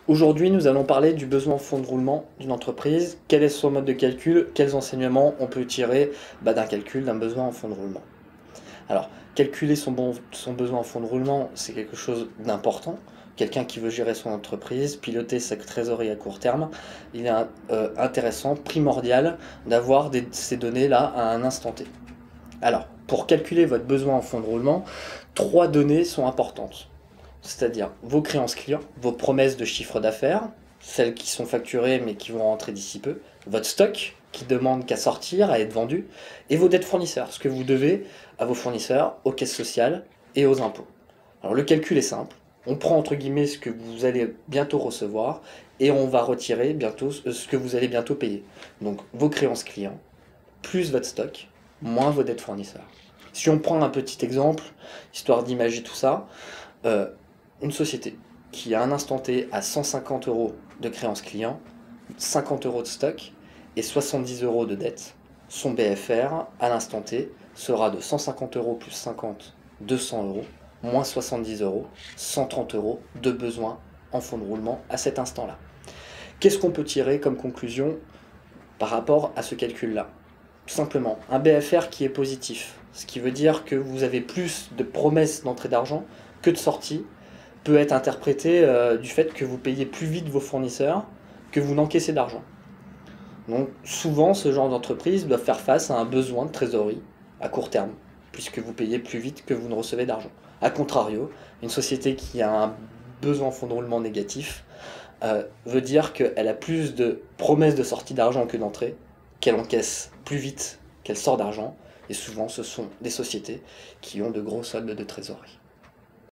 Aujourd'hui, nous allons parler du besoin en fonds de roulement d'une entreprise. Quel est son mode de calcul? Quels enseignements on peut tirer d'un calcul d'un besoin en fonds de roulement? Alors, calculer son besoin en fonds de roulement, c'est quelque chose d'important. Quelqu'un qui veut gérer son entreprise, piloter sa trésorerie à court terme, il est intéressant, primordial, d'avoir ces données-là à un instant T. Alors, pour calculer votre besoin en fonds de roulement, trois données sont importantes. C'est-à-dire vos créances clients, vos promesses de chiffre d'affaires, celles qui sont facturées mais qui vont rentrer d'ici peu, votre stock qui demande qu'à sortir, à être vendu, et vos dettes fournisseurs, ce que vous devez à vos fournisseurs, aux caisses sociales et aux impôts. Alors le calcul est simple, on prend entre guillemets ce que vous allez bientôt recevoir et on va retirer bientôt ce que vous allez bientôt payer. Donc vos créances clients, plus votre stock, moins vos dettes fournisseurs. Si on prend un petit exemple, histoire d'imager tout ça, euh, une société qui à un instant T a 150 euros de créances clients, 50 euros de stock et 70 euros de dette, son BFR à l'instant T sera de 150 euros plus 50, 200 euros, moins 70 euros, 130 euros de besoin en fonds de roulement à cet instant-là. Qu'est-ce qu'on peut tirer comme conclusion par rapport à ce calcul-là? Simplement, un BFR qui est positif, ce qui veut dire que vous avez plus de promesses d'entrée d'argent que de sortie, peut être interprété du fait que vous payez plus vite vos fournisseurs que vous n'encaissez d'argent. Donc souvent, ce genre d'entreprise doit faire face à un besoin de trésorerie à court terme, puisque vous payez plus vite que vous ne recevez d'argent. A contrario, une société qui a un besoin en fonds de roulement négatif veut dire qu'elle a plus de promesses de sortie d'argent que d'entrée, qu'elle encaisse plus vite qu'elle sort d'argent, et souvent ce sont des sociétés qui ont de gros soldes de trésorerie.